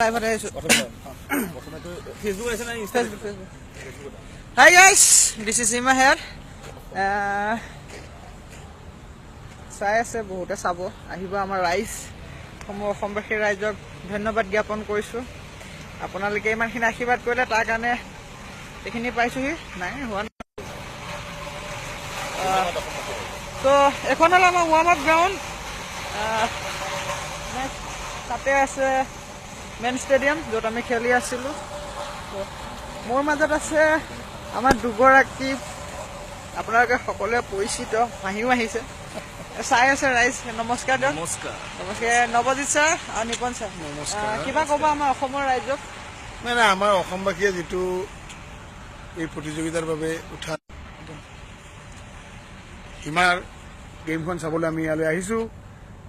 Hi guys, this is Ima here. চাই আছে বহুতে চাব আহিব আমাৰ ৰাইজ অসমবাসী ৰাইজক ধন্যবাদ জ্ঞাপন কৰিছো আপোনালোকে ইমানখিনি আশীৰ্বাদ কৰিলে তাৰ কাৰণে এইখিনি পাইছোহি নাই হোৱা তো এখন হল আমাৰ ৱাৰ্ম আপ গ্ৰাউণ্ড তাতে আছে মেন ষ্টেডিয়াম য'ত আমি খেলি আছিলোঁ মোৰ মাজত আছে আমাৰ দুগৰাকী আপোনালোকে সকলোৱে পৰিচিত হাঁহিও আহিছে চাই আছে ৰাইজ নমস্কাৰ দিয়ক নমস্কাৰ নৱজিত ছাৰ আৰু নিপন ছাৰ নমস্কাৰ কিবা ক'ব আমাৰ অসমৰ ৰাইজক মানে আমাৰ অসমবাসীয়ে যিটো এই প্ৰতিযোগিতাৰ বাবে উঠা হিমাৰ গেমখন চাবলৈ আমি ইয়ালৈ আহিছোঁ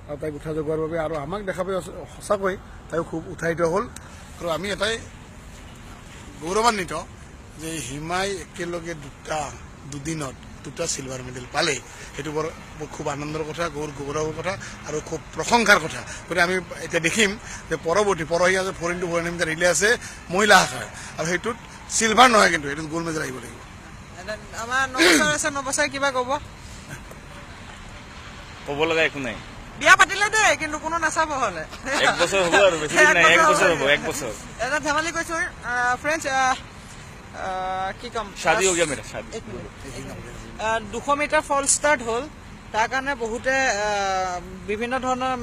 আৰু তাইক উঠা জগোৱাৰ বাবে আৰু আমাক দেখা পাই সঁচাকৈ তাইও খুব উৎসাহিত হ'ল আৰু আমি এটাই গৌৰৱান্বিত যে হিমাই একেলগে দুদিনত দুটা চিলভাৰ মেডেল পালে সেইটো বৰ খুব আনন্দৰ কথা গৌৰৱৰ কথা আৰু খুব প্ৰশংসাৰ কথা গতিকে আমি এতিয়া দেখিম যে পৰৱৰ্তী পৰহিয়া যে 4x4 মিটাৰ ৰিলে আছে মহিলা শাখাৰ আৰু সেইটোত চিলভাৰ নহয় কিন্তু এইটোত গ'ল্ড মেডেল আহিব লাগিব আমাৰ নবছৰ আছে নবছৰ কিবা ক'ব ক'ব লগা একো নাই বিয়া পাতিলে দেই কিন্তু কোনো নাচাব হলে এক বছৰ হ'ব আৰু বেছি দিন নাই এক বছৰ হ'ব এক বছৰ এটা ধেমালি কৈছো ফ্ৰেণ্ডছ কি কম শাদি হৈ গয়া মেৰা শাদি 200 মিটাৰ ফল ষ্টাৰ্ট হ'ল তাৰ কাৰণে বহুতে বিভিন্ন ধৰণৰ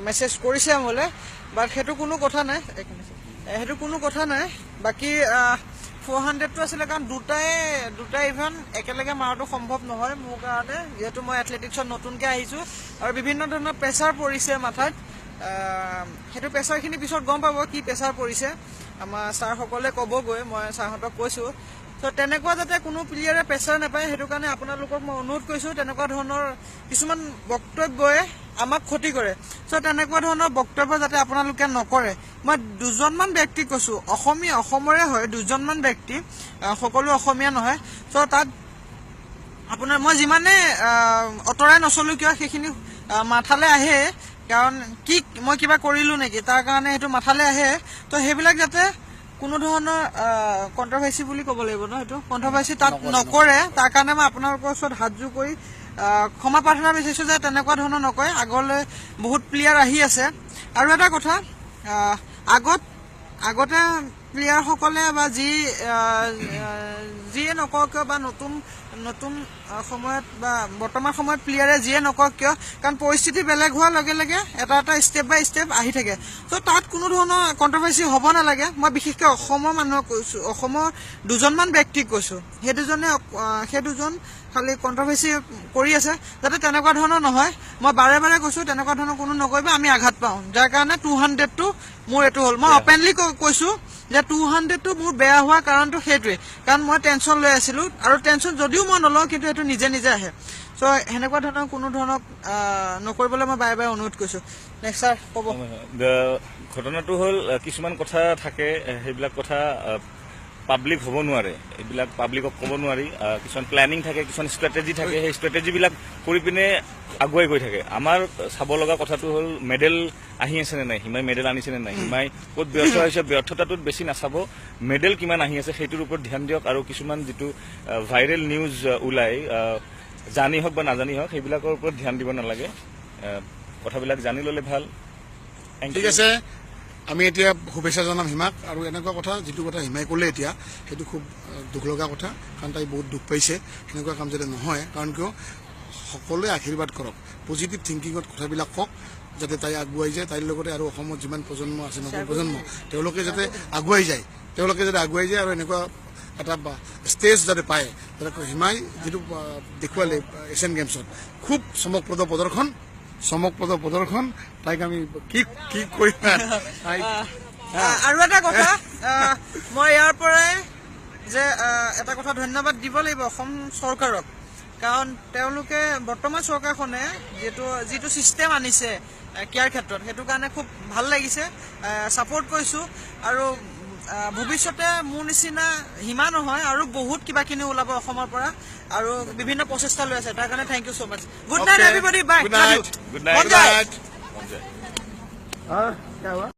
মেছেজ কৰিছে মোলে বাট সেইটো কোনো কথা নাই বাকী 400টো আছিলে কাৰণ দুটা ইভেন্ট একেলগে মাৰাটো সম্ভৱ নহয় মোৰ কাৰণে যেহেতু মই এথলেটিক্সত নতুনকৈ আহিছোঁ আৰু বিভিন্ন ধৰণৰ প্ৰেছাৰ পৰিছে মাথাত সেইটো প্ৰেছাৰখিনি পিছত গম পাব কি প্ৰেছাৰ পৰিছে আমাৰ ছাৰসকলে ক'বগৈ মই ছাৰহঁতক কৈছোঁ তো তেনেকুৱা যাতে কোনো প্লেয়াৰে প্ৰেছাৰ নাপায় সেইটো কাৰণে আপোনালোকক মই অনুৰোধ কৰিছোঁ তেনেকুৱা ধৰণৰ কিছুমান বক্তব্যই আমাক ক্ষতি কৰে চ' তেনেকুৱা ধৰণৰ বক্তব্য যাতে আপোনালোকে নকৰে মই দুজনমান ব্যক্তিক কৈছোঁ অসমৰে হয় দুজনমান ব্যক্তি সকলো অসমীয়া নহয় চ' তাত আপোনাৰ মই যিমানে অঁতৰাই নচলোঁ কিয় সেইখিনি মাথালৈ আহে কাৰণ কি মই কিবা কৰিলোঁ নেকি তাৰ কাৰণে সেইটো মাথালৈ আহে তো সেইবিলাক যাতে কোনো ধৰণৰ কণ্ট্ৰভাৰ্চি বুলি ক'ব লাগিব ন সেইটো কণ্ট্ৰভাৰ্চি তাত নকৰে তাৰ কাৰণে মই আপোনালোকৰ ওচৰত হাতযোৰ কৰি ক্ষমা প্ৰাৰ্থনা বিচাৰিছোঁ যে তেনেকুৱা ধৰণৰ নকয় আগলৈ বহুত প্লেয়াৰ আহি আছে আৰু এটা কথা আগতে প্লেয়াৰসকলে বা যিয়ে নকওক কিয় বা নতুন সময়ত বা বৰ্তমান সময়ত প্লেয়াৰে যিয়ে নকওক কিয় কাৰণ পৰিস্থিতি বেলেগ হোৱাৰ লগে লগে এটা ষ্টেপ বাই ষ্টেপ আহি থাকে ত' তাত কোনো ধৰণৰ কণ্ট্ৰভাৰ্চি হ'ব নালাগে মই বিশেষকৈ অসমৰ মানুহক কৈছোঁ অসমৰ দুজনমান ব্যক্তিক কৈছোঁ সেই দুজন খালি কণ্ট্ৰভাৰ্চি কৰি আছে যাতে তেনেকুৱা ধৰণৰ নহয় মই বাৰে বাৰে কৈছোঁ তেনেকুৱা ধৰণৰ কোনো নকৰিব আমি আঘাত পাওঁ যাৰ কাৰণে 200টো মোৰ এইটো হ'ল মই অপেনলি কৈছোঁ যে 200টো মোৰ বেয়া হোৱাৰ কাৰণটো সেইটোৱে কাৰণ মই টেনশ্যন লৈ আছিলোঁ আৰু টেনশ্যন যদিও মই নলওঁ কিন্তু এইটো নিজে আহে চ' সেনেকুৱা ধৰণৰ কোনো ধৰণৰ নকৰিবলৈ মই বাৰে বাৰে অনুৰোধ কৰিছোঁ নেক্সট ছাৰ ক'ব ঘটনাটো হ'ল কিছুমান কথা থাকে সেইবিলাক কথা পাব্লিক হ'ব নোৱাৰে এইবিলাক পাব্লিকক ক'ব নোৱাৰি কিছুমান প্লেনিং থাকে কিছুমান ষ্ট্ৰেটেজি থাকে সেই ষ্ট্ৰেটেজিবিলাক কৰি পিনে আগুৱাই গৈ থাকে আমাৰ চাব লগা কথাটো হ'ল মেডেল আহি আছে নে নাই হিমাই মেডেল আনিছে নে নাই হিমাই ক'ত ব্যৰ্থ হৈছে ব্যৰ্থতাটোত বেছি নাচাব মেডেল কিমান আহি আছে সেইটোৰ ওপৰত ধ্যান দিয়ক আৰু কিছুমান যিটো ভাইৰেল নিউজ ওলাই জানি হওক বা নাজানি হওক সেইবিলাকৰ ওপৰত ধ্যান দিব নালাগে কথাবিলাক জানি ল'লে ভাল ঠিক আছে আমি এতিয়া শুভেচ্ছা জনাম হিমাক আৰু এনেকুৱা কথা যিটো কথা হিমাই ক'লে এতিয়া সেইটো খুব দুখ লগা কথা কাৰণ তাই বহুত দুখ পাইছে সেনেকুৱা কাম যাতে নহয় কাৰণ কিয় সকলোৱে আশীৰ্বাদ কৰক পজিটিভ থিংকিঙত কথাবিলাক কওক যাতে তাই আগুৱাই যায় তাইৰ লগতে আৰু অসমত যিমান প্ৰজন্ম আছে নতুন প্ৰজন্ম তেওঁলোকে যাতে আগুৱাই যায় আৰু এনেকুৱা এটা ষ্টেজ যাতে পায় যাতে হিমাই যিটো দেখুৱালে এছিয়ান গেমছত খুব চমকপ্ৰদ প্ৰদৰ্শন তাইক আমি কি কৰিম আৰু এটা কথা মই ইয়াৰ পৰাই যে এটা কথা ধন্যবাদ দিব লাগিব অসম চৰকাৰক কাৰণ তেওঁলোকে বৰ্তমান চৰকাৰখনে যিটো ছিষ্টেম আনিছে ক্ৰীড়াৰ ক্ষেত্ৰত সেইটো কাৰণে খুব ভাল লাগিছে ছাপোৰ্ট কৰিছোঁ আৰু ভৱিষ্যতে মোৰ নিচিনা হিমা নহয় আৰু বহুত কিবাকিনি ওলাব অসমৰ পৰা আৰু বিভিন্ন প্ৰচেষ্টা লৈ আছে তাৰ কাৰণে thank you so' much good night everybody bye good night